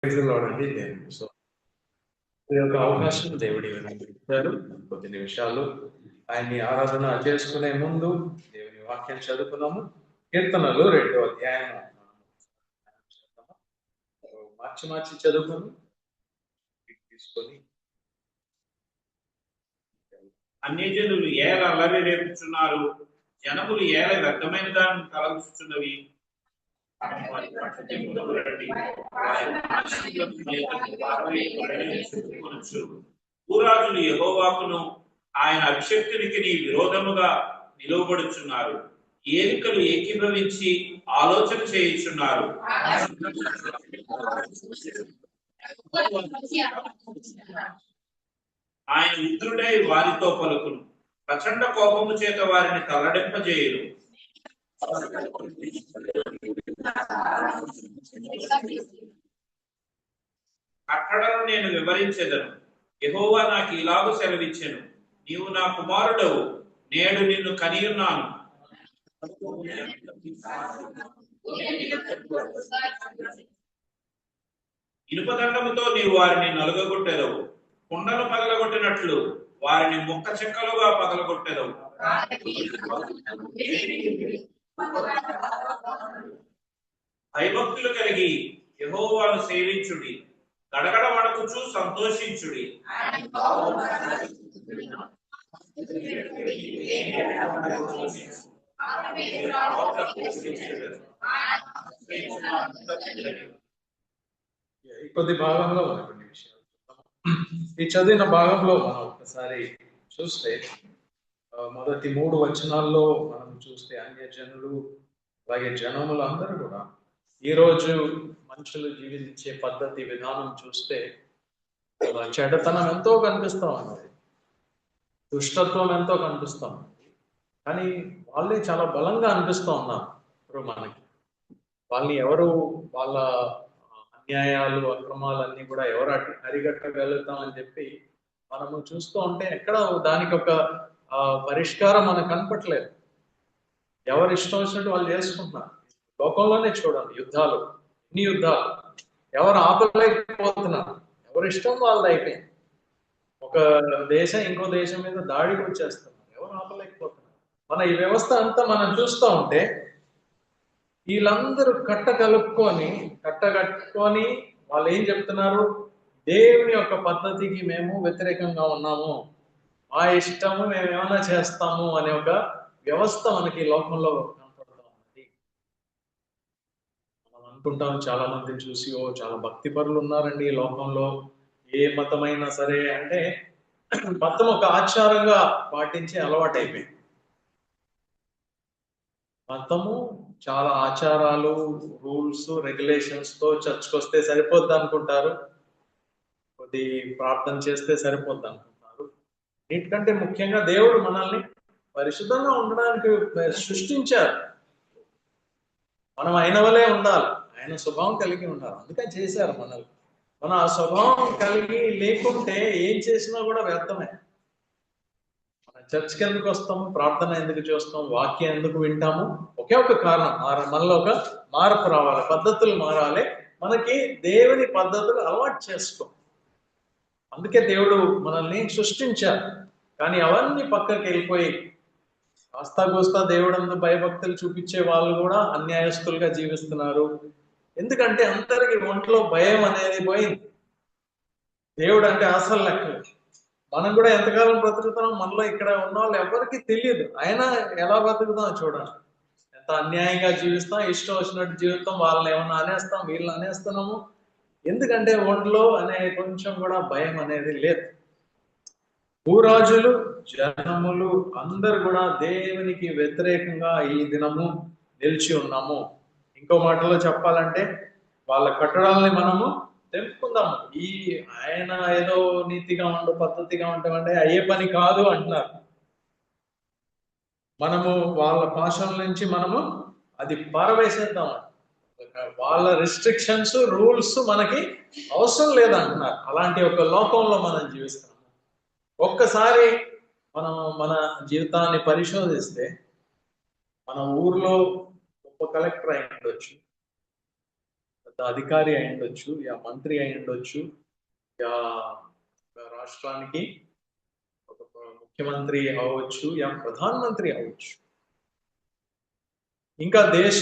అండి దేవుడు. సో ఈ యొక్క అవకాశం దేవుడి ఇచ్చారు. కొద్ది నిమిషాలు ఆయన్ని ఆరాధన చేసుకునే ముందు దేవుని వాక్యం చదువుకున్నాము. కీర్తనలు 2వ అధ్యాయం మార్చి మార్చి చదువుకుని తీసుకొని అన్యజనులు ఏల అల్లరి రేపుచున్నారు, జనములు ఏల వ్యర్థమైన దాన్ని తలంచుచున్నవి. భూరాజులు యెహోవాకును ఆయన అభిషక్తునికి విరోధముగా నిలువబడుచున్నారు. ఏలికలు ఏకీభవించి ఆలోచన చేయుచున్నారు. ఆయన ఉగ్రుడై వారితో పలుకును, ప్రచండ కోపము చేత వారిని తల్లడింపజేయును. కట్టడను నేను వివరించెదను. యెహోవా నాకు ఇలాగూ సెలవిచ్చెను, నీవు నా కుమారుడవు, నేడు నిన్ను కనియున్నాను. ఇనుపదండముతో నీవు వారిని నలుగగొట్టెదవు, కుండలు పగలగొట్టినట్లు వారిని ముక్క చెక్కలుగా పగలగొట్టెదవు. భయభక్తులు కలిగి యెహోవాను సేవించుడి, గడగడ వణకుచు సంతోషించుడి. ఈ కొద్ది భాగంలో మనం కొన్ని విషయాలు ఈ చదివిన భాగంలో మనం ఒకసారి చూస్తే మొదటి 3 వచనాల్లో మనం చూస్తే అన్యజనులు అలాగే జనములు అందరూ కూడా ఈరోజు మనుషులు జీవించే పద్ధతి విధానం చూస్తే చెడ్డతనం ఎంతో కనిపిస్తా ఉన్నది, దుష్టత్వం ఎంతో కనిపిస్తా ఉంది. కానీ వాళ్ళే చాలా బలంగా అనిపిస్తూ ఉన్నారు ఇప్పుడు మనకి. వాళ్ళని ఎవరు వాళ్ళ అన్యాయాలు అక్రమాలు అన్ని కూడా ఎవరు అరిగట్టగలుగుతాం అని చెప్పి మనము చూస్తూ ఉంటే ఎక్కడ దానికి ఒక పరిష్కారం మనకు కనపట్లేదు. ఎవరు ఇష్టం వచ్చినట్టు వాళ్ళు చేసుకుంటున్నారు. లోకంలోనే చూడండి, యుద్ధాలు, ఎన్ని యుద్ధాలు, ఎవరు ఆపలేకపోతున్నారు, ఎవరి ఇష్టం వాళ్ళది అయిపోయింది. ఒక దేశం ఇంకో దేశం మీద దాడికి వచ్చేస్తున్నారు, ఎవరు ఆపలేకపోతున్నారు. మన ఈ వ్యవస్థ అంతా మనం చూస్తూ ఉంటే వీళ్ళందరూ కట్టగట్టుకొని వాళ్ళు ఏం చెప్తున్నారు, దేవుని యొక్క పద్ధతికి మేము వ్యతిరేకంగా ఉన్నాము, మా ఇష్టము మేము ఏమైనా చేస్తాము అనే ఒక వ్యవస్థ మనకి లోకంలో కనపడుతూ ఉన్నది. మనం అనుకుంటాం చాలా మందిని చూసి, ఓ చాలా భక్తి పరులు ఉన్నారండి ఈ లోకంలో, ఏ మతమైనా సరే అంటే మతం ఒక ఆచారంగా పాటించే అలవాటు అయిపోయింది. మతము చాలా ఆచారాలు, రూల్స్, రెగ్యులేషన్స్ తో చర్చ్కి వస్తే సరిపోద్ది అనుకుంటారు, కొద్ది ప్రార్థన చేస్తే సరిపోద్ది అనుకుంటారు. వీటికంటే ముఖ్యంగా దేవుడు మనల్ని పరిశుద్ధంగా ఉండడానికి సృష్టించారు. మనం ఆయన వలే ఉండాలి, ఆయన స్వభావం కలిగి ఉండాలి, అందుకే చేశారు మనల్ని. మన ఆ స్వభావం కలిగి లేకుంటే ఏం చేసినా కూడా వ్యర్థమే. చర్చ్కి ఎందుకు వస్తాము, ప్రార్థన ఎందుకు చేస్తాము, వాక్యం ఎందుకు వింటాము, ఒకే ఒక కారణం, మనలో ఒక మార్పు రావాలి, పద్ధతులు మారాలి, మనకి దేవుని పద్ధతులు అలవాటు చేసుకో. అందుకే దేవుడు మనల్ని సృష్టించారు. కానీ అవన్నీ పక్కకి వెళ్ళిపోయి కాస్తా కోస్తా దేవుడందు భయభక్తులు చూపించే వాళ్ళు కూడా అన్యాయస్తులుగా జీవిస్తున్నారు. ఎందుకంటే అందరికి ఒంట్లో భయం అనేది పోయింది. దేవుడు అంటే అసలు లెక్క. మనం కూడా ఎంతకాలం బ్రతుకుతాం, మనలో ఇక్కడ ఉన్న వాళ్ళు ఎవరికి తెలియదు, అయినా ఎలా బ్రతుకుతాం చూడండి. ఎంత అన్యాయంగా జీవిస్తాం, ఇష్టం వచ్చినట్టు జీవితం, వాళ్ళని ఏమన్నా అనేస్తాం, వీళ్ళని అనేస్తున్నాము. ఎందుకంటే ఒంట్లో అనే కొంచెం కూడా భయం అనేది లేదు. భూరాజులు జనములు అందరు కూడా దేవునికి వ్యతిరేకంగా ఈ దినము నిలిచి ఉన్నాము. ఇంకో మాటలో చెప్పాలంటే వాళ్ళ కట్టడాలని మనము తెలుపుకుందాము. ఈ ఆయన ఏదో నీతిగా ఉండు, పద్ధతిగా ఉంటామంటే అయ్యే పని కాదు అంటున్నారు. మనము వాళ్ళ భాషల నుంచి మనము అది పారవేసేద్దాం. వాళ్ళ రిస్ట్రిక్షన్స్, రూల్స్ మనకి అవసరం లేదంటున్నారు. అలాంటి ఒక లోకంలో మనం జీవిస్తున్నాము. ఒక్కసారి మనం మన జీవితాన్ని పరిశోధిస్తే, మన ఊర్లో గొప్ప కలెక్టర్ అయి ఉండొచ్చు, అధికారి అయి ఉండొచ్చు, యా మంత్రి అయి ఉండొచ్చు, యా రాష్ట్రానికి ఒక ముఖ్యమంత్రి అవ్వచ్చు, యా ప్రధానమంత్రి అవ్వచ్చు, ఇంకా దేశ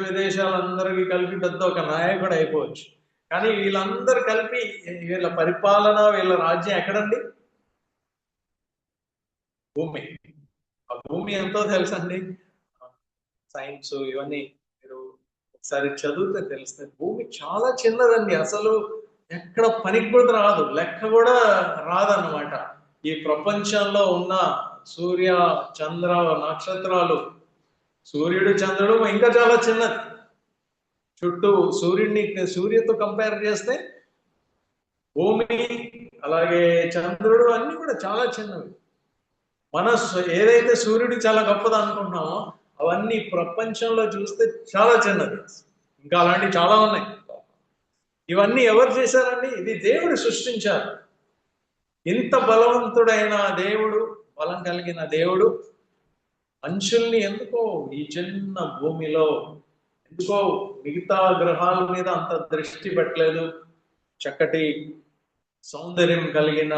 విదేశాలందరికీ కలిపి పెద్ద ఒక నాయకుడు అయిపోవచ్చు. కానీ వీళ్ళందరూ కలిపి వీళ్ళ పరిపాలన, వీళ్ళ రాజ్యం ఎక్కడండి? భూమి. ఆ భూమి ఎంతో తెలుసండి. సైన్స్ ఇవన్నీ మీరు ఒకసారి చదివితే తెలుస్తుంది. భూమి చాలా చిన్నదండి. అసలు ఎక్కడ పనికి కూడా రాదు, లెక్క కూడా రాదన్నమాట. ఈ ప్రపంచంలో ఉన్న సూర్య, చంద్ర, నక్షత్రాలు, సూర్యుడు, చంద్రుడు ఇంకా చాలా చిన్నది. చుట్టూ సూర్యుడితో కంపేర్ చేస్తే భూమి, అలాగే చంద్రుడు అన్ని కూడా చాలా చిన్నవి. ఏదైతే సూర్యుడు చాలా గొప్పది అనుకుంటున్నామో అవన్నీ ప్రపంచంలో చూస్తే చాలా చిన్నది. ఇంకా అలాంటివి చాలా ఉన్నాయి. ఇవన్నీ ఎవరు చేశారండి? ఇది దేవుడు సృష్టించారు. ఇంత బలవంతుడైన దేవుడు, బలం కలిగిన దేవుడు మనుషుల్ని ఎందుకో ఈ చిన్న భూమిలో, ఎందుకో మిగతా గ్రహాల మీద అంత దృష్టి పెట్టలేదు. చక్కటి సౌందర్యం కలిగిన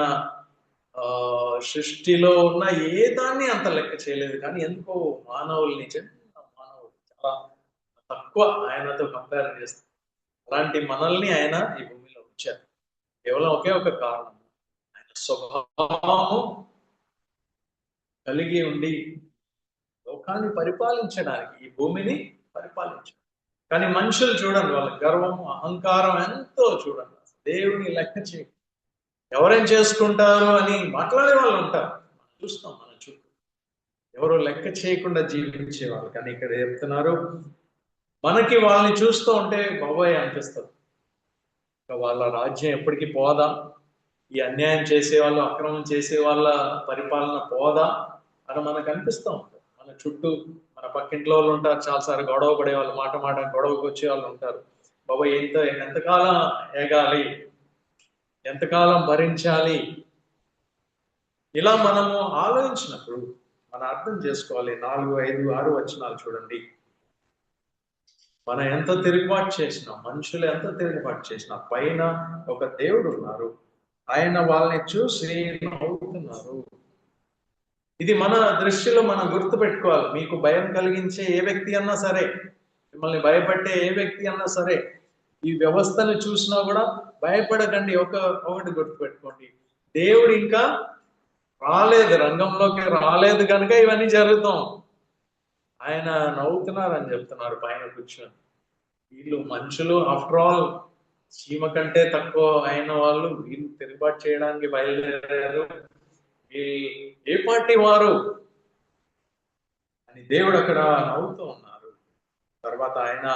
సృష్టిలో ఉన్న ఏ దాన్ని అంత లెక్క చేయలేదు. కానీ ఎందుకో మానవుల్ని, మానవులు చాలా తక్కువ ఆయనతో కంపేర్ చేస్తారు. అలాంటి మనల్ని ఆయన ఈ భూమిలో ఉంచారు కేవలం ఒకే ఒక కారణం, ఆయన స్వభావము కలిగి ఉండి లోకాన్ని పరిపాలించడానికి, ఈ భూమిని పరిపాలించడానికి. కానీ మనుషులు చూడండి, వాళ్ళ గర్వం, అహంకారం ఎంతో చూడండి. దేవుని లెక్క చేయ, ఎవరేం చేసుకుంటారు అని మాట్లాడే వాళ్ళు ఉంటారు, మనం చూస్తాం మన చుట్టూ. ఎవరు లెక్క చేయకుండా జీవించేవాళ్ళు. కానీ ఇక్కడ చెప్తున్నారు, మనకి వాళ్ళని చూస్తూ ఉంటే బాబాయ్ అనిపిస్తుంది. వాళ్ళ రాజ్యం ఎప్పటికీ పోదా, ఈ అన్యాయం చేసేవాళ్ళు, అక్రమం చేసే వాళ్ళ పరిపాలన పోదా అని మనకు అనిపిస్తూ ఉంటుంది. మన చుట్టూ మన పక్కింట్లో వాళ్ళు ఉంటారు, చాలాసార్లు గొడవ పడే వాళ్ళు, మాట గొడవకు వచ్చే వాళ్ళు ఉంటారు. బాబాయ్ ఎంతకాలం ఏగాలి, ఎంతకాలం భరించాలి, ఇలా మనము ఆలోచించినప్పుడు మనం అర్థం చేసుకోవాలి. 4, 5, 6 వచనాలు చూడండి. మనం ఎంత తిరుగుబాటు చేసినా, మనుషులు ఎంత తిరుగుబాటు చేసినా, పైన ఒక దేవుడు ఉన్నారు, ఆయన వాళ్ళని చూసి నవ్వుతున్నారు. ఇది మన దృష్టిలో మనం గుర్తు పెట్టుకోవాలి. మీకు భయం కలిగించే ఏ వ్యక్తి అన్నా సరే, మిమ్మల్ని భయపెట్టే ఏ వ్యక్తి అన్నా సరే, ఈ వ్యవస్థను చూసినా కూడా భయపడకండి. ఒకటి గుర్తుపెట్టుకోండి, దేవుడు ఇంకా రాలేదు, రంగంలోకి రాలేదు కనుక ఇవన్నీ జరుగుతాం. ఆయన నవ్వుతున్నారని చెప్తున్నారు పైన కూర్చొని. వీళ్ళు మనుషులు, ఆఫ్టర్ ఆల్ చీమ కంటే తక్కువ అయిన వాళ్ళు, వీళ్ళు తిరుగుబాటు చేయడానికి బయలుదేరారు. ఏ పార్టీ వారు అని దేవుడు అక్కడ నవ్వుతూ ఉన్నారు. తర్వాత ఆయన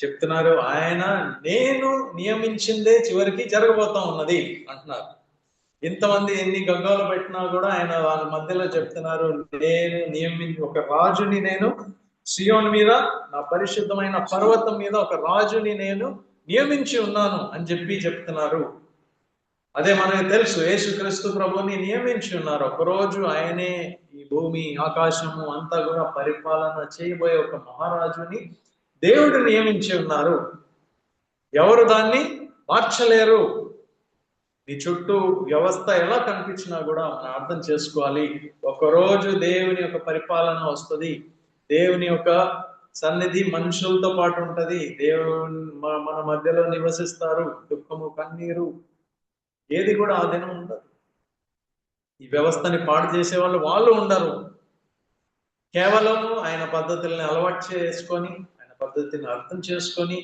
చెప్తున్నారు, ఆయన నేను నియమించిందే చివరికి జరగబోతా ఉన్నది అంటున్నారు. ఇంతమంది ఎన్ని గంగాలు పెట్టినా కూడా ఆయన వాళ్ళ మధ్యలో చెప్తున్నారు, నేను ఒక రాజుని నేను సియోన్ మీద, నా పరిశుద్ధమైన పర్వతం మీద ఒక రాజుని నేను నియమించి ఉన్నాను అని చెప్తున్నారు. అదే మనకు తెలుసు, యేసుక్రీస్తు ప్రభుని నియమించి ఉన్నారు. ఒకరోజు ఆయనే ఈ భూమి, ఆకాశము అంతా కూడా పరిపాలన చేయబోయే ఒక మహారాజుని దేవుడు నియమించి ఉన్నారు. ఎవరు దాన్ని మార్చలేరు. నీ చుట్టూ వ్యవస్థ ఎలా కనిపించినా కూడా మనం అర్థం చేసుకోవాలి, ఒకరోజు దేవుని యొక్క పరిపాలన వస్తుంది, దేవుని యొక్క సన్నిధి మనుషులతో పాటు ఉంటది, దేవుని మన మధ్యలో నివసిస్తారు. దుఃఖము, కన్నీరు ఏది కూడా ఆ దినం ఉండదు. ఈ వ్యవస్థని పాడు చేసే వాళ్ళు ఉండరు. కేవలం ఆయన పద్ధతుల్ని అలవాటు చేసుకొని, ఆయన పద్ధతిని అర్థం చేసుకొని,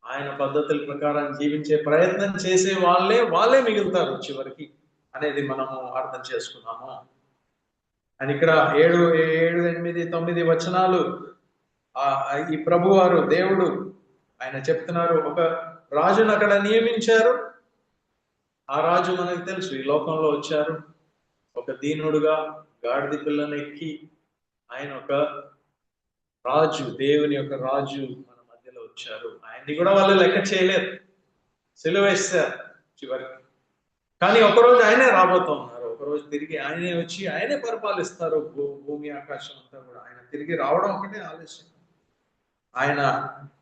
ఆయన పద్ధతుల ప్రకారం జీవించే ప్రయత్నం చేసే వాళ్ళే మిగులుతారు చివరికి అనేది మనము అర్థం చేసుకున్నాము. అని ఇక్కడ 7, 8, 9 వచనాలు ఈ ప్రభువారు దేవుడు ఆయన చెప్తున్నారు, ఒక రాజును అక్కడ నియమించారు. ఆ రాజు మనకు తెలుసు, ఈ లోకంలో వచ్చారు ఒక దీనుడుగా, గాడిద పిల్లను ఎక్కి. ఆయన ఒక రాజు, దేవుని యొక్క రాజు మన మధ్యలో వచ్చారు. ఆయన్ని కూడా వాళ్ళు లెక్క చేయలేరు, సిలువ వేస్తారు చివరికి. కానీ ఒకరోజు ఆయనే రాబోతూ ఉన్నారు. ఒకరోజు తిరిగి ఆయనే వచ్చి ఆయనే పరిపాలిస్తారు భూమి, ఆకాశం అంతా కూడా. ఆయన తిరిగి రావడం ఒకటే ఆలస్యం. ఆయన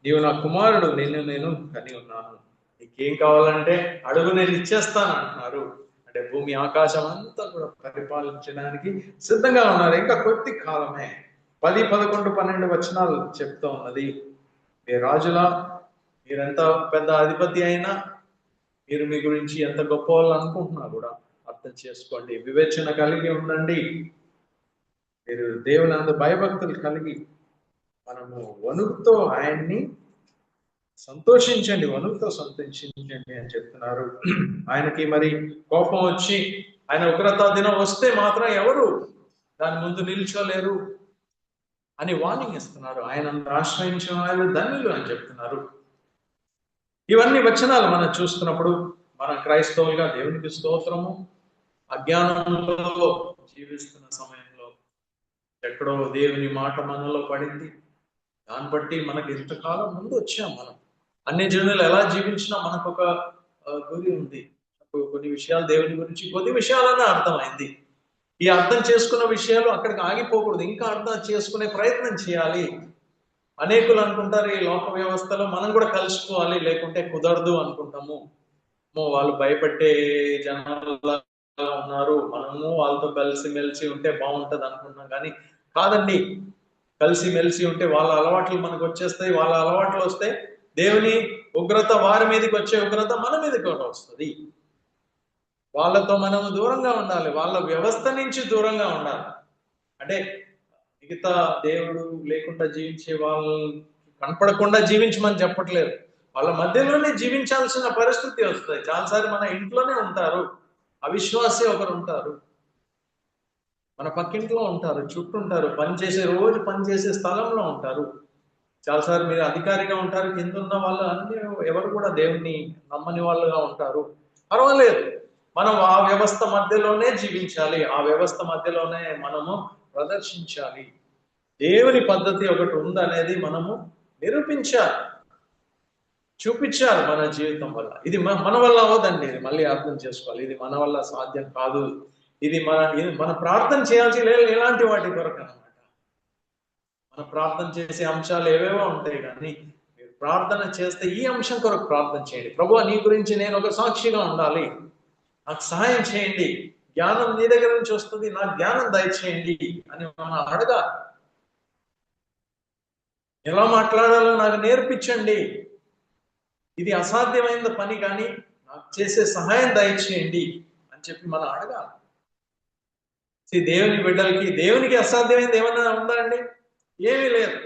నీవు నా కుమారుడు, నిన్ను నేను కని ఉన్నాను, నీకేం కావాలంటే అడుగు, నేను ఇచ్చేస్తాను అంటున్నారు. అంటే భూమి ఆకాశం అంతా కూడా పరిపాలించడానికి సిద్ధంగా ఉన్నారు. ఇంకా కొద్ది కాలమే. 10, 11, 12 వచనాలు చెప్తా ఉన్నది. మీ రాజులా, మీరెంత పెద్ద అధిపతి అయినా, మీరు మీ గురించి ఎంత గొప్ప వాళ్ళు అనుకుంటున్నా కూడా అర్థం చేసుకోండి, వివేచన కలిగి ఉండండి. మీరు దేవుని అందు భయభక్తులు కలిగి మనము వణుకుతో ఆయన్ని సంతోషించండి, వణుకుతో సంతోషించండి అని చెప్తున్నారు. ఆయనకి మరి కోపం వచ్చి ఆయన ఉగ్రతా దినం వస్తే మాత్రం ఎవరు దాని ముందు నిల్చోలేరు అని వార్నింగ్ ఇస్తున్నారు. ఆయన ఆశ్రయించిన వాళ్ళు ధన్యులు అని చెప్తున్నారు. ఇవన్నీ వచనాలు మనం చూస్తున్నప్పుడు మన క్రైస్తవులుగా దేవునికి స్తోత్రము. అజ్ఞానంలో జీవిస్తున్న సమయంలో ఎక్కడో దేవుని మాట మనలో పడింది. దాన్ని బట్టి మనకి ఇంతకాలం ముందు వచ్చాం. మనం అన్ని జనులు ఎలా జీవించినా మనకు ఒక గురి ఉంది. కొన్ని విషయాలు దేవుని గురించి కొద్ది విషయాలనే అర్థమైంది. ఈ అర్థం చేసుకున్న విషయాలు అక్కడికి ఆగిపోకూడదు, ఇంకా అర్థం చేసుకునే ప్రయత్నం చేయాలి. అనేకులు అనుకుంటారు ఈ లోక వ్యవస్థలో మనం కూడా కలిసిపోవాలి, లేకుంటే కుదరదు అనుకుంటాము. వాళ్ళు భయపెట్టే జనాలు ఉన్నారు, మనము వాళ్ళతో కలిసిమెలిసి ఉంటే బాగుంటది అనుకుంటున్నాం. కానీ కాదండి, కలిసిమెలిసి ఉంటే వాళ్ళ అలవాట్లు మనకు వచ్చేస్తాయి. వాళ్ళ అలవాట్లు వస్తే దేవుని ఉగ్రత వారి మీదకి వచ్చే ఉగ్రత మన మీదకి కూడా వస్తుంది. వాళ్ళతో మనము దూరంగా ఉండాలి, వాళ్ళ వ్యవస్థ నుంచి దూరంగా ఉండాలి. అంటే మిగతా దేవుడు లేకుండా జీవించే వాళ్ళు కనపడకుండా జీవించమని చెప్పట్లేదు, వాళ్ళ మధ్యలోనే జీవించాల్సిన పరిస్థితి వస్తుంది. చాలాసార్లు మన ఇంట్లోనే ఉంటారు, అవిశ్వాసి ఒకరు ఉంటారు, మన పక్కింట్లో ఉంటారు, చుట్టూ ఉంటారు, రోజు పనిచేసే స్థలంలో ఉంటారు. చాలాసార్లు మీరు అధికారిగా ఉంటారు, కింద ఉన్న వాళ్ళు అన్ని ఎవరు కూడా దేవుణ్ణి నమ్మని వాళ్ళుగా ఉంటారు. పర్వాలేదు, మనం ఆ వ్యవస్థ మధ్యలోనే జీవించాలి, ఆ వ్యవస్థ మధ్యలోనే మనము ప్రదర్శించాలి. దేవుని పద్ధతి ఒకటి ఉందనేది మనము నిరూపించాలి, చూపించాలి మన జీవితం వల్ల. ఇది మన వల్ల అవ్వదండి, ఇది మళ్ళీ అర్థం చేసుకోవాలి. ఇది మన వల్ల సాధ్యం కాదు. ఇది మన ప్రార్థన చేయాల్సి ఎలాంటి వాటి కొరకు అనమాట. మన ప్రార్థన చేసే అంశాలు ఏవేవో ఉంటాయి, కానీ మీరు ప్రార్థన చేస్తే ఈ అంశం కొరకు ప్రార్థన చేయండి. ప్రభువా, నీ గురించి నేను ఒక సాక్షిగా ఉండాలి, నాకు సహాయం చేయండి, జ్ఞానం నీ దగ్గర నుంచి వస్తుంది, నాకు జ్ఞానం దయచేయండి అని మనం అడగాలి. ఎలా మాట్లాడాలో నాకు నేర్పించండి, ఇది అసాధ్యమైన పని కానీ నాకు చేసే సహాయం దయచేయండి అని చెప్పి మనం అడగాలి. దేవుని బిడ్డలకి దేవునికి అసాధ్యమైనది ఏమన్నా ఉందా అండి? ఏమీ లేదు.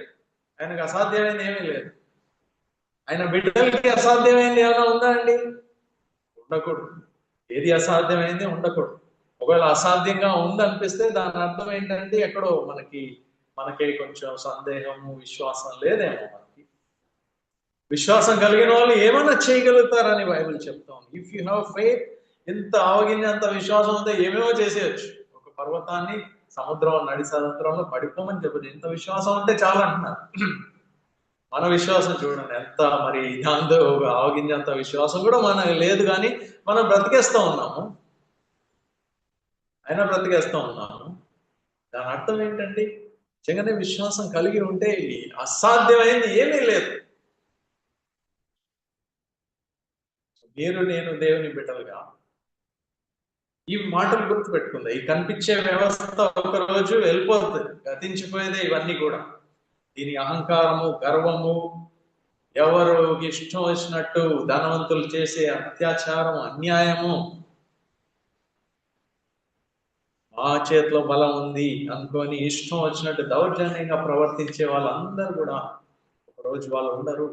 ఆయనకు అసాధ్యమైనది ఏమీ లేదు. ఆయన బిడ్డలకి అసాధ్యమైనది ఏమైనా ఉందా అండి? ఉండకూడదు. ఏది అసాధ్యమైంది ఉండకూడదు. ఒకవేళ అసాధ్యంగా ఉందనిపిస్తే దాని అర్థం ఏంటంటే ఎక్కడో మనకే కొంచెం సందేహము, విశ్వాసం లేదేమో. మనకి విశ్వాసం కలిగిన వాళ్ళు ఏమైనా చేయగలుగుతారని బైబిల్ చెప్తాం. ఇఫ్ యు హ్యావ్ ఫెయిత్, ఇంత ఆవగించేంత విశ్వాసం ఉంటే ఏమేమో చేసేయచ్చు. ఒక పర్వతాన్ని నడి సముద్రంలో పడిపోమని చెప్పదు, ఇంత విశ్వాసం ఉంటే చాలా అంటున్నారు. మన విశ్వాసం చూడండి ఎంత మరి దాంతో ఆవగించేంత విశ్వాసం కూడా మనకు లేదు, కానీ మనం బ్రతికేస్తూ ఉన్నాము, అయినా బ్రతికేస్తూ ఉన్నాము. దాని అర్థం ఏంటండి? నిజంగానే విశ్వాసం కలిగి ఉంటే అసాధ్యమైంది ఏమీ లేదు. నేను దేవుని బిడ్డలుగా ఈ మాటలు గుర్తుపెట్టుకుందా, ఈ కనిపించే వ్యవస్థ ఒకరోజు వెళ్ళిపోతుంది, గతించిపోయేదే ఇవన్నీ కూడా. దీని అహంకారము, గర్వము, ఎవరు ఇష్టం వచ్చినట్టు ధనవంతులు చేసే అత్యాచారం, అన్యాయము, మా చేతిలో బలం ఉంది అనుకొని ఇష్టం వచ్చినట్టు దౌర్జన్యంగా ప్రవర్తించే వాళ్ళందరూ కూడా ఒకరోజు వాళ్ళు ఉండరు.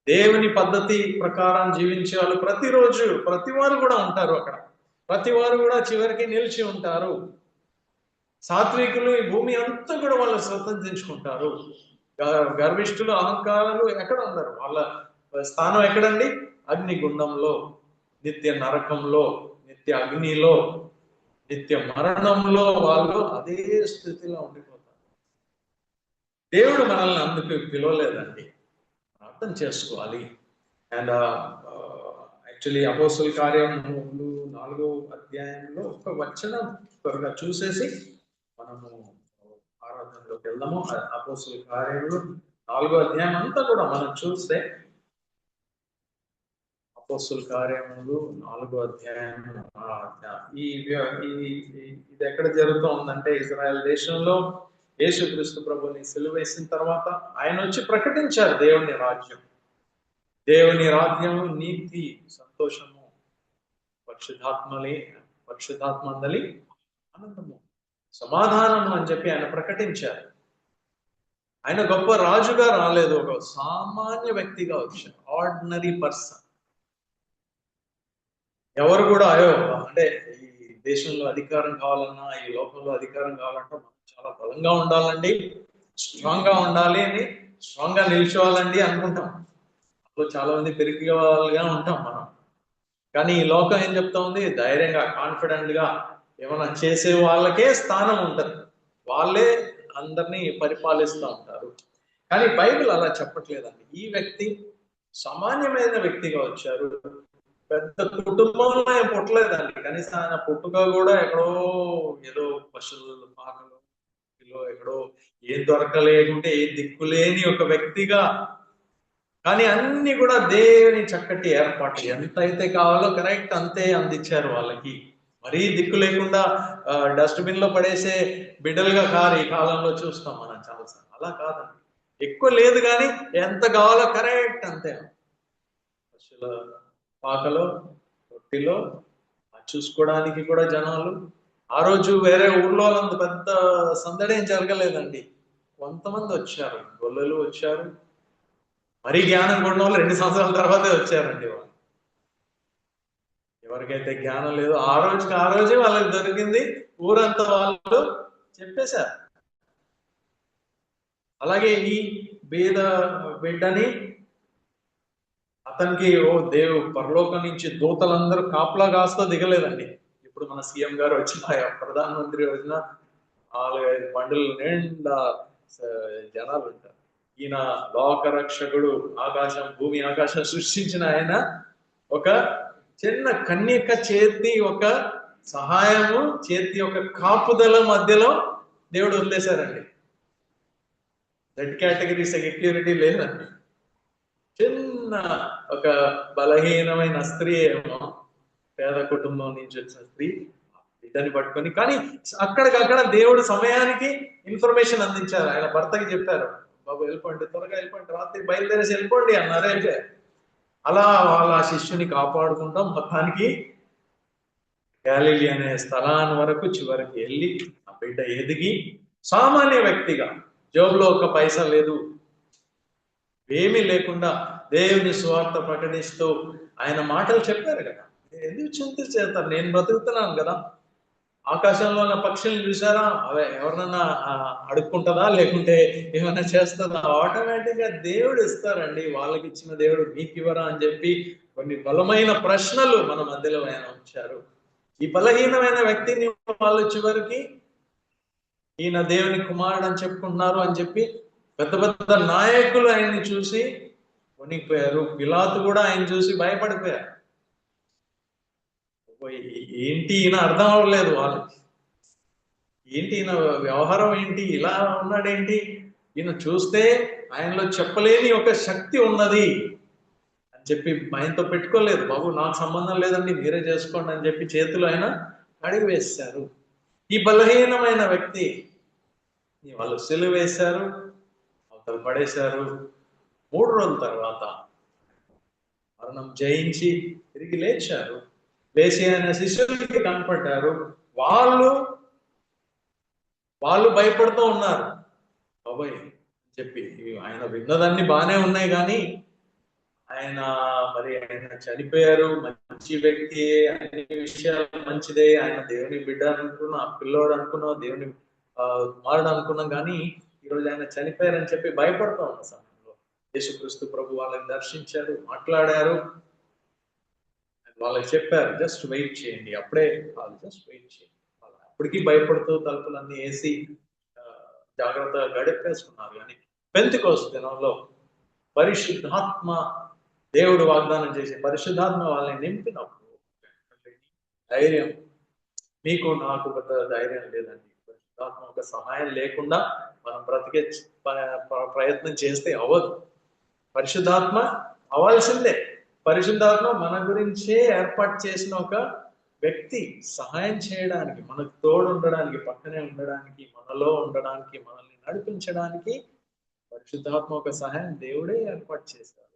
దేవుని పద్ధతి ప్రకారం జీవించే వాళ్ళు ప్రతి వారు కూడా ఉంటారు అక్కడ. ప్రతి వారు కూడా చివరికి నిలిచి ఉంటారు. సాత్వికులు ఈ భూమి అంతా కూడా వాళ్ళు స్వతంత్రించుకుంటారు. గర్విష్ఠులు, అహంకారాలు ఎక్కడ ఉండరు. వాళ్ళ స్థానం ఎక్కడండి? అగ్నిగుండంలో, నిత్య నరకంలో, నిత్య అగ్నిలో, నిత్య మరణంలో వాళ్ళు అదే స్థితిలో ఉండిపోతారు. దేవుడు మనల్ని అందుకు పిలవలేదండి, అర్థం చేసుకోవాలి. అండ్ యాక్చువల్లీ అపోస్తుల కార్యములు 4వ అధ్యాయంలో ఒక వచనం త్వరగా చూసేసి మనము ఆరాధనలోకి వెళ్దాము. అపోస్తుల కార్యములు 4వ అధ్యాయం అంతా కూడా మనం చూస్తే అపోస్తుల కార్యములు 4వ అధ్యాయం ఈ ఇది ఎక్కడ జరుగుతూ ఉందంటే ఇజ్రాయెల్ దేశంలో యేసుక్రీస్తు ప్రభుని సిలువ వేసిన తర్వాత ఆయన వచ్చి ప్రకటించారు దేవుని రాజ్యం. దేవుని రాజ్యము నీతి, సంతోషము, పరిశుద్ధాత్మందలి ఆనందము, సమాధానము అని చెప్పి ఆయన ప్రకటించారు. ఆయన గొప్ప రాజుగా రాలేదు, ఒక సామాన్య వ్యక్తిగా వచ్చారు. Ordinary person. ఎవరు కూడా అంటే ఈ దేశంలో అధికారం కావాలన్నా, ఈ లోకంలో అధికారం కావాలంటే మనం చాలా బలంగా ఉండాలండి, స్ట్రాంగ్ గా ఉండాలి అని, స్ట్రాంగ్ గా నిల్చోవాలండి అనుకుంటాం. అప్పుడు చాలా మంది పెరిగే వాళ్ళుగా ఉంటాం మనం. కానీ ఈ లోకం ఏం చెప్తా ఉంది? ధైర్యంగా, కాన్ఫిడెంట్ గా ఏమైనా చేసే వాళ్ళకే స్థానం ఉంటుంది, వాళ్ళే అందరినీ పరిపాలిస్తూ ఉంటారు. కానీ బైబిల్ అలా చెప్పట్లేదండి. ఈ వ్యక్తి సామాన్యమైన వ్యక్తిగా వచ్చారు. పెద్ద కుటుంబంలో ఏం పుట్టలేదండి. కనీసం ఆయన పుట్టుక కూడా ఎక్కడో ఏదో పశువుల పాకలో ఎక్కడో ఏం దొరకలేకుంటే ఏ దిక్కులేని ఒక వ్యక్తిగా, కానీ అన్ని కూడా దేవుని చక్కటి ఏర్పాటు. ఎంత అయితే కావాలో కరెక్ట్ అంతే అందించారు వాళ్ళకి. మరీ దిక్కు లేకుండా డస్ట్బిన్ లో పడేసే బిడ్డలుగా కాదు ఈ కాలంలో చూస్తాం మనం చాలాసార్లు. అలా కాదండి, ఎక్కువ లేదు కానీ ఎంత కావాలో కరెక్ట్ అంతే. పశువుల పాకలో, రొట్టిలో చూసుకోవడానికి కూడా జనాలు. ఆ రోజు వేరే ఊర్లో అంత పెద్ద సందడి ఏం జరగలేదండి. కొంతమంది వచ్చారు, గొల్లలు వచ్చారు. మరీ జ్ఞానం కొన్న వాళ్ళు 2 సంవత్సరాల తర్వాతే వచ్చారండి వాళ్ళు. ఎవరికైతే జ్ఞానం లేదో ఆ రోజే వాళ్ళకి దొరికింది, ఊరంతా వాళ్ళు చెప్పేశారు. అలాగే ఈ బీద బిడ్డని అతనికి పరలోకం నుంచి దూతలందరూ కాపలా కాస్తో దిగలేదండి. ఇప్పుడు మన సీఎం గారు వచ్చిన, ప్రధానమంత్రి వచ్చిన 4-5 బండుల నిండా జనాలు ఉంటారు. ఈయన లోకరక్షకుడు, భూమి ఆకాశం సృష్టించిన ఆయన ఒక చిన్న కన్యక చేతి ఒక సహాయము, చేతి ఒక కాపుదల మధ్యలో దేవుడు వదిలేశారండి. రెడ్ కేటగిరీ సెక్యూరిటీ లేదండి. చిన్న ఒక బలహీనమైన స్త్రీ ఏమో, పేద కుటుంబం నుంచి వచ్చిన స్త్రీ బిడ్డని పట్టుకొని, కానీ అక్కడికక్కడ దేవుడు సమయానికి ఇన్ఫర్మేషన్ అందించారు. ఆయన భర్తకి చెప్పారు, బాబు వెళ్ళిపోండి, త్వరగా వెళ్ళిపోండి, రాత్రి బయలుదేరేసి వెళ్ళిపోండి అన్నారు. అయితే అలా వాళ్ళ శిష్యుని కాపాడుకుంటాం మొత్తానికి గ్యాలిలీ అనే స్థలాన్ని వరకు చివరికి వెళ్ళి ఆ బిడ్డ ఎదిగి సామాన్య వ్యక్తిగా, జోబులో ఒక పైసా లేదు, ఏమీ లేకుండా దేవుని సువార్త ప్రకటిస్తూ ఆయన మాటలు చెప్పారు కదా. ఎందుకు చింతిస్తారు? నేను బ్రతుకుతున్నాను కదా. ఆకాశంలో ఉన్న పక్షులను చూసారా? అవే ఎవరినన్నా అడుక్కుంటుందా, లేకుంటే ఏమైనా చేస్తుందా? ఆటోమేటిక్ గా దేవుడు ఇస్తారండి. వాళ్ళకి ఇచ్చిన దేవుడు మీకు ఇవ్వరా అని చెప్పి కొన్ని బలమైన ప్రశ్నలు మన మధ్యలో ఆయన ఉంచారు. ఈ బలహీనమైన వ్యక్తిని వాళ్ళు చివరికి ఈయన దేవుని కుమారుడు అని చెప్పుకుంటున్నారు అని చెప్పి పెద్ద పెద్ద నాయకులు ఆయన్ని చూసి వణికిపోయారు. పిలాతు కూడా ఆయన చూసి భయపడిపోయారు. ఏంటి ఈయన అర్థం అవ్వలేదు వాళ్ళకి. ఏంటి ఈయన వ్యవహారం ఏంటి, ఇలా ఉన్నాడేంటి, ఈయన చూస్తే ఆయనలో చెప్పలేని ఒక శక్తి ఉన్నది అని చెప్పి ఆయనతో పెట్టుకోలేదు. బాబు నాకు సంబంధం లేదండి, మీరే చేసుకోండి అని చెప్పి చేతులు ఆయన అడిగి వేశారు. ఈ బలహీనమైన వ్యక్తి వాళ్ళు సిలువ వేశారు, అవతల పడేశారు. 3 రోజుల తర్వాత మరణం జయించి తిరిగి లేచారు. లేచి ఆయన శిష్యులకి కనపడ్డారు. వాళ్ళు భయపడుతూ ఉన్నారు. బాబాయ్ చెప్పి ఆయన విన్నదాన్ని బాగానే ఉన్నాయి, కానీ ఆయన చనిపోయారు, మంచి వ్యక్తి, అన్ని విషయాలు మంచిదే, ఆయన దేవుని బిడ్డ అనుకున్నాం, పిల్లోడు అనుకున్నాం, దేవుని కుమారుడు అనుకున్నాం, కానీ ఈరోజు ఆయన చనిపోయారని చెప్పి భయపడుతూ ఉన్న సమయంలో యేసుక్రీస్తు ప్రభు వాళ్ళని దర్శించారు, మాట్లాడారు, వాళ్ళకి చెప్పారు జస్ట్ వెయిట్ చేయండి, అప్పుడే కాదు, జస్ట్ వెయిట్ చేయండి. అప్పటికీ భయపడుతూ తలుపులన్నీ వేసి జాగ్రత్తగా గడిపేసుకున్నారు. కానీ పెంతెకోస్తు దినంలో పరిశుద్ధాత్మ, దేవుడు వాగ్దానం చేసి పరిశుద్ధాత్మ వాళ్ళని నింపినప్పుడు ధైర్యం, మీకు నాకు పెద్ద ధైర్యం లేదండి, పరిశుద్ధాత్మ ఒక సహాయం లేకుండా మనం బ్రతికే ప్రయత్నం చేస్తే అవ్వదు. పరిశుద్ధాత్మ అవ్వాల్సిందే. పరిశుద్ధాత్మ మన గురించే ఏర్పాటు చేసిన ఒక వ్యక్తి, సహాయం చేయడానికి, మనకు తోడు ఉండడానికి, పక్కనే ఉండడానికి, మనలో ఉండడానికి, మనల్ని నడిపించడానికి పరిశుద్ధాత్మ ఒక సహాయం దేవుడే ఏర్పాటు చేశారు.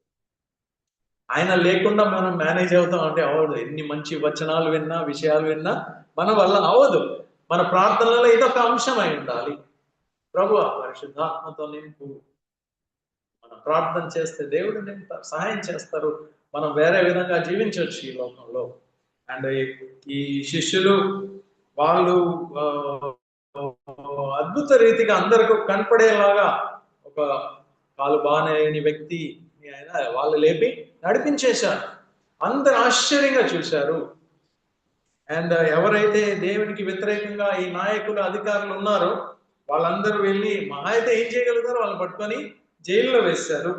ఆయన లేకుండా మనం మేనేజ్ అవుతాం అంటే అవ్వదు. ఎన్ని మంచి వచనాలు విన్నా, విషయాలు విన్నా మన వల్ల అవ్వదు. మన ప్రార్థనలో ఇదొక అంశం అయి ఉండాలి. ప్రభువా పరిశుద్ధాత్మతో నింపు. మనం ప్రార్థన చేస్తే దేవుడు నింపుతారు, సహాయం చేస్తారు. మనం వేరే విధంగా జీవించవచ్చు ఈ లోకంలో. అండ్ ఈ శిష్యులు వాళ్ళు అద్భుత రీతిగా అందరికీ కనపడేలాగా ఒక కాలు బాగాలేని వ్యక్తి ఆయన వాళ్ళు లేపి నడిపించేశారు. అందరు ఆశ్చర్యంగా చూశారు. అండ్ ఎవరైతే దేవునికి వ్యతిరేకంగా ఈ నాయకులు, అధికారులు ఉన్నారో వాళ్ళందరూ వెళ్ళి మహా అయితే ఏం చేయగలుగుతారో వాళ్ళు పట్టుకొని జైల్లో వేశారు.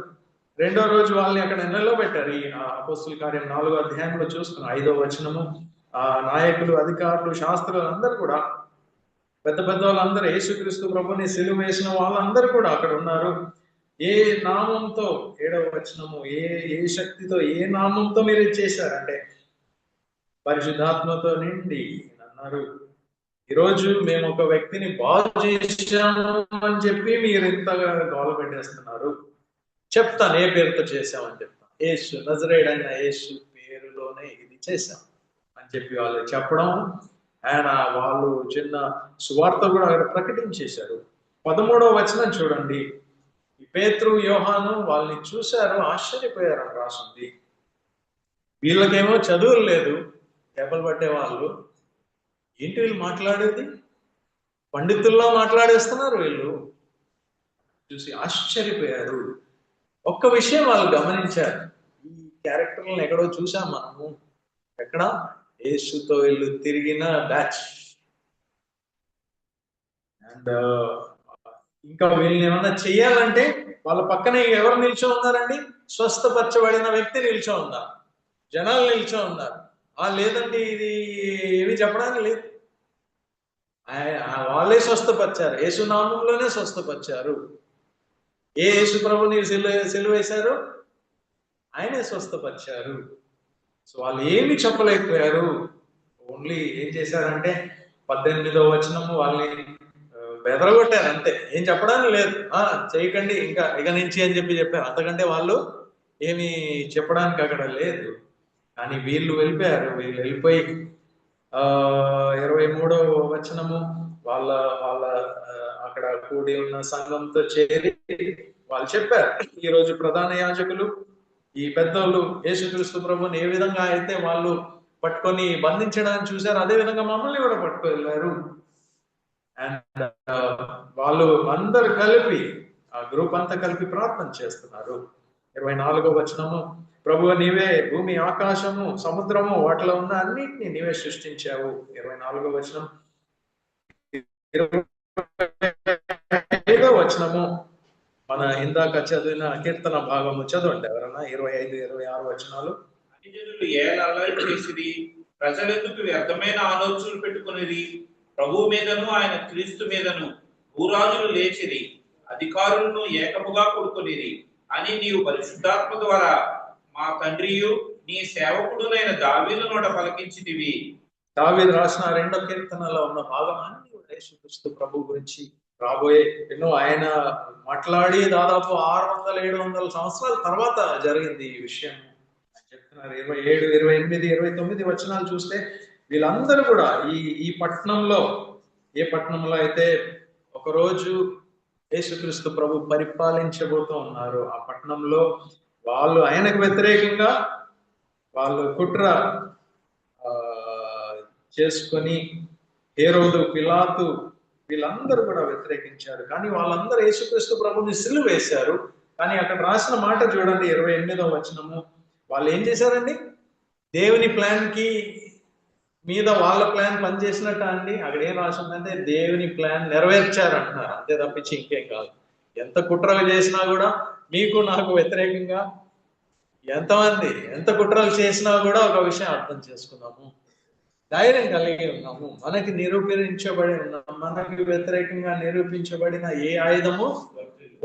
రెండో రోజు వాళ్ళని అక్కడ నెలలో పెట్టారు. ఈ అపోస్తుల కార్యం 4వ అధ్యాయంలో చూస్తున్నాం 5వ వచనము. ఆ నాయకులు, అధికారులు, శాస్త్రులు అందరూ కూడా, పెద్ద పెద్ద వాళ్ళందరూ, యేసుక్రీస్తు ప్రభుని సిలువ వేసిన వాళ్ళందరూ కూడా అక్కడ ఉన్నారు. ఏ నామంతో, 7వ వచనము, ఏ శక్తితో, ఏ నామంతో మీరు చేశారంటే పరిశుద్ధాత్మతో నిండి అన్నారు. ఈరోజు మేము ఒక వ్యక్తిని బాగు చేశాము అని చెప్పి మీరు ఇంతగా గోల పెట్టేస్తున్నారు. చెప్తాను ఏ పేరుతో చేశామని చెప్తాను. యేసు, నజరేయుడైన యేసు పేరులోనే ఇది చేశాం అని చెప్పి వాళ్ళు చెప్పడం, ఆయన వాళ్ళు చిన్న సువార్త కూడా అక్కడ ప్రకటించేశారు. 13వ వచనం చూడండి. ఈ పేతురు, యోహాను వాళ్ళని చూశారు, ఆశ్చర్యపోయారు అని రాసింది. వీళ్ళకేమో చదువులు లేదు, దెబ్బలు పట్టే వాళ్ళు. ఏంటి వీళ్ళు మాట్లాడేది? పండితుల్లో మాట్లాడేస్తున్నారు వీళ్ళు. చూసి ఆశ్చర్యపోయారు. ఒక్క విషయం వాళ్ళు గమనించారు. ఈ క్యారెక్టర్లను ఎక్కడో చూసాం మనము. ఎక్కడ? యేసుతో వీళ్ళు తిరిగిన బ్యాచ్. అండ్ ఇంకా వీళ్ళని ఏమన్నా చెయ్యాలంటే వాళ్ళ పక్కనే ఎవరు నిల్చో ఉన్నారండి? స్వస్థపరచబడిన వ్యక్తి నిల్చో ఉన్నారు, జనాలు నిల్చో ఉన్నారు. లేదండి ఇది ఏమి చెప్పడానికి లేదు. వాళ్ళే స్వస్థపరిచారు, యేసునామంలోనే స్వస్థపరిచారు. ఏ యేసు ప్రభుని సిలువ వేశారు? ఆయనే స్వస్థపరిచారు. సో వాళ్ళు ఏమి చెప్పలేకపోయారు. ఓన్లీ ఏం చేశారంటే 18వ వచనము వాళ్ళని బెదరగొట్టారు అంతే. ఏం చెప్పడానికి లేదు. చేయకండి ఇంకా ఇక నుంచి అని చెప్పారు. అంతకంటే వాళ్ళు ఏమి చెప్పడానికి అక్కడ లేదు. కానీ వీళ్ళు వెళ్ళిపోయారు. వీళ్ళు వెళ్ళిపోయి 23వ వచనము వాళ్ళ అక్కడ కూడి ఉన్న సంఘంతో చేరి వాళ్ళు చెప్పారు, ఈరోజు ప్రధాన యాజకులు, ఈ పెద్దోళ్ళు యేసుక్రీస్తు ప్రభుని ఏ విధంగా అయితే వాళ్ళు పట్టుకొని బంధించడానికి చూశారు, అదే విధంగా మమ్మల్ని కూడా పట్టుకు వెళ్ళారు. అండ్ వాళ్ళు అందరు కలిపి, ఆ గ్రూప్ అంతా కలిపి ప్రార్థన చేస్తున్నారు. 24వ వచనము, ప్రభువు నీవే భూమి, ఆకాశము, సముద్రము, వాటిలో ఉన్న అన్నిటినీ నీవే సృష్టించావు. 24వ వచనం. 25వ వచనము మన ఇందాక చదివిన కీర్తన భాగము చదవండి ఎవరన్నా. 25, 26 వచనాలు. అన్యజనులు ఏల అల్లరి చేసిరి, ప్రజలెందుకు వ్యర్థమైన ఆలోచనలు పెట్టుకునేది? ప్రభువు మీదను ఆయన క్రీస్తు మీదను భూరాజులు లేచిరి, అధికారులను ఏకముగా కూడుకొనిరి అని నీవు పరిశుద్ధాత్మ ద్వారా మా తండ్రియు నీ సేవకుడునైన దావీదు నోట పలికించితివి. దావీదు రాసిన 2వ కీర్తనలో ఉన్న భాగం అన్ని యేసుక్రీస్తు ప్రభు గురించి రాబోయే ఎన్నో ఆయన మాట్లాడి దాదాపు 600-700 సంవత్సరాల తర్వాత జరిగింది ఈ విషయం అని చెప్తున్నారు. 27, 28, 29 వచనాలు చూస్తే వీళ్ళందరూ కూడా ఈ పట్టణంలో, ఏ పట్టణంలో అయితే ఒకరోజు యేసుక్రీస్తు ప్రభు పరిపాలించబోతూ ఉన్నారు, ఆ పట్టణంలో వాళ్ళు ఆయనకు వ్యతిరేకంగా వాళ్ళు కుట్ర చేసుకొని హేరోదు, పిలాతు వీళ్ళందరూ కూడా వ్యతిరేకించారు. కానీ వాళ్ళందరూ యేసుక్రీస్తు ప్రభుని సిలువ వేశారు. కానీ అక్కడ రాసిన మాట చూడండి, 28వ వచనము. వాళ్ళు ఏం చేశారండి? దేవుని ప్లాన్ కి మీద వాళ్ళ ప్లాన్ పనిచేసినట్ట అండి. అక్కడ ఏం రాసిందంటే దేవుని ప్లాన్ నెరవేర్చారంటున్నారు, అంతే తప్పించి ఇంకేం కాదు. ఎంత కుట్రలు చేసినా కూడా, మీకు నాకు వ్యతిరేకంగా ఎంత కుట్రలు చేసినా కూడా ఒక విషయం అర్థం చేసుకున్నాము, ధైర్యం కలిగి ఉన్నాము. మనకి నిరూపించబడి ఉన్నాము. మనకి వ్యతిరేకంగా నిరూపించబడిన ఏ ఆయుధము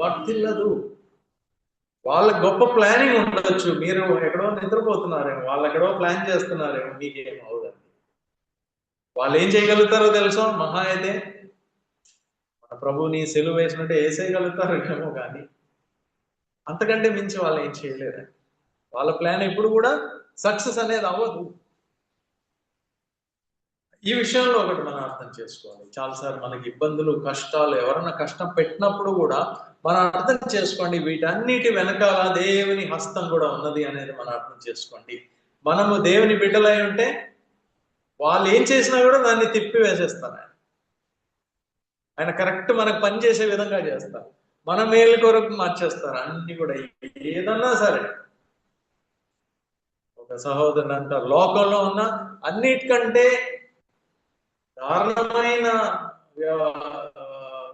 వర్తిల్లదు. వాళ్ళ గొప్ప ప్లానింగ్ ఉండొచ్చు, మీరు ఎక్కడో నిద్రపోతున్నారేమో, వాళ్ళు ఎక్కడో ప్లాన్ చేస్తున్నారేమో, మీకేం అవదండి. వాళ్ళు ఏం చేయగలుగుతారో తెలుసా? మహా అయితే మన ప్రభువుని సెలువు వేసినట్టే వేసేయగలుగుతారు ఏమో, కానీ అంతకంటే మించి వాళ్ళు ఏం చేయలేరండి. వాళ్ళ ప్లాన్ ఎప్పుడు కూడా సక్సెస్ అనేది అవ్వదు. ఈ విషయంలో ఒకటి మనం అర్థం చేసుకోవాలి. చాలాసార్లు మనకి ఇబ్బందులు, కష్టాలు, ఎవరన్నా కష్టం పెట్టినప్పుడు కూడా మనం అర్థం చేసుకోండి, వీటన్నిటి వెనకాల దేవుని హస్తం కూడా ఉన్నది అనేది మనం అర్థం చేసుకోండి. మనము దేవుని బిడ్డలై ఉంటే వాళ్ళు ఏం చేసినా కూడా దాన్ని తిప్పి వేసేస్తారు. ఆయన కరెక్ట్ మనకు పని చేసే విధంగా చేస్తారు, మన మేలు కొరకు మార్చేస్తారు అన్ని కూడా. ఏదన్నా సరే, ఒక సహోదరుడు అంటారు, లోకంలో ఉన్న అన్నిటికంటే దారుణమైన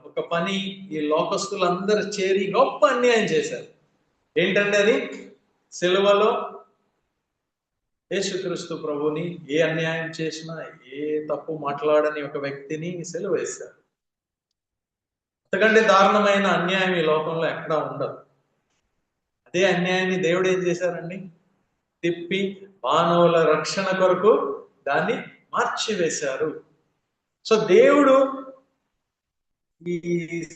ఒక పని ఈ లోకస్తులందరూ చేరి గొప్ప అన్యాయం చేశారు. ఏంటంటే అది సిలువలో యేసుక్రీస్తు ప్రభుని ఏ అన్యాయం చేసినా, ఏ తప్పు మాట్లాడని ఒక వ్యక్తిని సిలువ వేశారు. అంతకంటే దారుణమైన అన్యాయం ఈ లోకంలో ఎక్కడా ఉండదు. అదే అన్యాయాన్ని దేవుడు ఏం చేశారండి? తిప్పి మానవుల రక్షణ కొరకు దాన్ని మార్చివేశారు. సో దేవుడు ఈ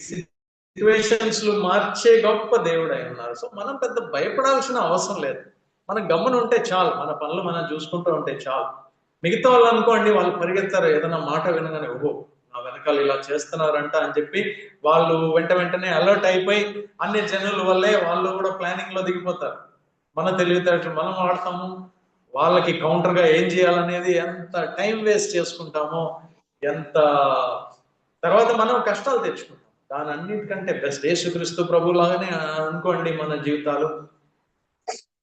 సిచ్యువేషన్స్ మార్చే గొప్ప దేవుడు అయి ఉన్నారు. సో మనం పెద్ద భయపడాల్సిన అవసరం లేదు. మనం గమ్మున ఉంటే చాలు, మన పనులు మనం చూసుకుంటూ ఉంటే చాలు. మిగతా వాళ్ళు అనుకోండి, వాళ్ళు పరిగెత్తారు ఏదైనా మాట వినగానే, ఓహో నా వెనకాల ఇలా చేస్తున్నారంట అని చెప్పి వాళ్ళు వెంటనే అలర్ట్ అయిపోయి అన్ని జనుల వల్లే వాళ్ళు కూడా ప్లానింగ్ లో దిగిపోతారు. మన తెలివితేటలు మనం వాడతాము, వాళ్ళకి కౌంటర్ గా ఏం చేయాలనేది ఎంత టైం వేస్ట్ చేసుకుంటామో, ఎంత తర్వాత మనం కష్టాలు తెచ్చుకుంటాం. దాని అన్నిటికంటే బెస్ట్ యేసుక్రీస్తు ప్రభులాగానే అనుకోండి మన జీవితాలు.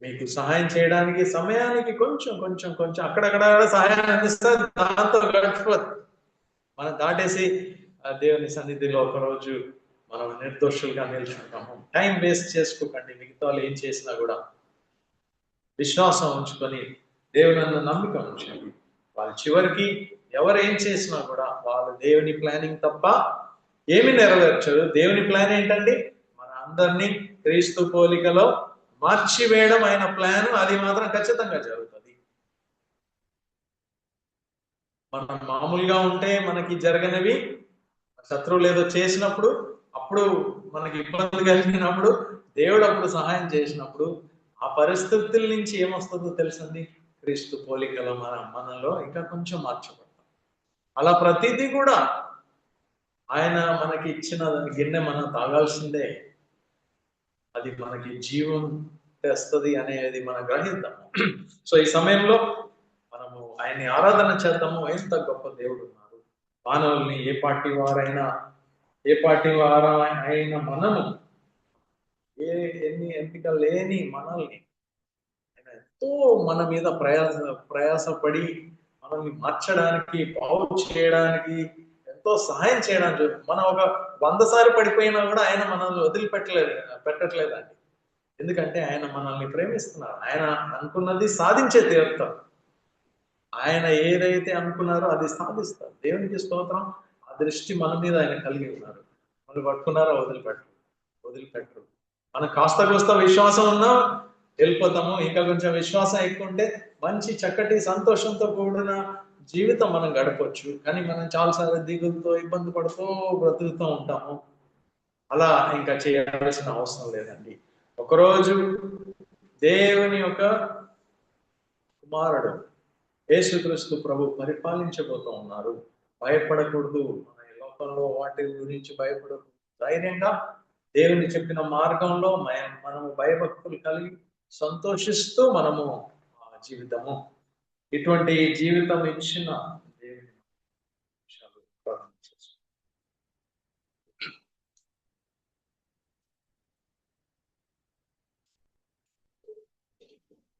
మీకు సహాయం చేయడానికి సమయానికి కొంచెం కొంచెం కొంచెం అక్కడక్కడ సహాయం అందిస్తే దాంతో గడిచిపోతుంది. మనం దాటేసి దేవుని సన్నిధిలో ఒకరోజు మనం నిర్దోషులుగా నిల్చుంటాము. టైం వేస్ట్ చేసుకోకండి. మిగతా వాళ్ళు ఏం చేసినా కూడా విశ్వాసం ఉంచుకొని దేవుని నమ్మిక ఉంచండి. వాళ్ళు చివరికి ఎవరు ఏం చేసినా కూడా వాళ్ళు దేవుని ప్లానింగ్ తప్ప ఏమి నెరవేర్చరు. దేవుని ప్లాన్ ఏంటండి? మన అందరినీ క్రీస్తు పోలికలో మార్చివేయడం ఆయన ప్లాన్. అది మాత్రం ఖచ్చితంగా జరుగుతుంది. మనం మామూలుగా ఉంటే మనకి జరగనివి శత్రువులు ఏదో చేసినప్పుడు, అప్పుడు మనకి ఇబ్బంది కలిగినప్పుడు, దేవుడు అప్పుడు సహాయం చేసినప్పుడు ఆ పరిస్థితుల నుంచి ఏమొస్తుందో తెలుసండి? క్రీస్తు పోలికలో మనలో ఇంకా కొంచెం మార్చబడతాం. అలా ప్రతిదీ కూడా ఆయన మనకి ఇచ్చిన గిన్నె మనం తాగాల్సిందే. అది మనకి జీవం తెస్తుంది అనేది మనం గ్రహిద్దాము. సో ఈ సమయంలో మనము ఆయన్ని ఆరాధన చేద్దాము. ఎంత గొప్ప దేవుడు ఉన్నారు. మానవుల్ని ఏ పార్టీ వారైనా మనము, ఎన్ని ఎంపికలు లేని మనల్ని ఆయన ఎంతో మన మీద ప్రయాసపడి మనల్ని మార్చడానికి, బాగు చేయడానికి, ఎంతో సహాయం చేయడానికి. మనం ఒక 100 సార్లు పడిపోయినా కూడా ఆయన మనల్ని పెట్టట్లేదండి. ఎందుకంటే ఆయన మనల్ని ప్రేమిస్తున్నారు. ఆయన అనుకున్నది సాధించే తీరుతారు. ఆయన ఏదైతే అనుకున్నారో అది సాధిస్తారు. దేవునికి స్తోత్రం. ఆ దృష్టి మన మీద ఆయన కలిగి ఉన్నారు. మనం పట్టుకున్నారో వదిలిపెట్టరు. మనం కాస్త విశ్వాసం ఉన్నా వెళ్ళిపోతాము. ఇంకా కొంచెం విశ్వాసం ఎక్కువ ఉంటే మంచి చక్కటి సంతోషంతో కూడిన జీవితం మనం గడపవచ్చు. కానీ మనం చాలాసార్లు దిగులతో, ఇబ్బంది పడుతూ బ్రతుకుతూ ఉంటాము. అలా ఇంకా చేయాల్సిన అవసరం లేదండి. ఒకరోజు దేవుని యొక్క కుమారుడు యేసుక్రీస్తు ప్రభు పరిపాలించబోతూ ఉన్నారు. భయపడకూడదు. మన ఈ లోకంలో వాటి గురించి భయపడకూడదు. ధైర్యంగా దేవుని చెప్పిన మార్గంలో మనము భయభక్తులు కలిగి సంతోషిస్తూ మనము జీవితము, ఇటువంటి జీవితం ఇచ్చిన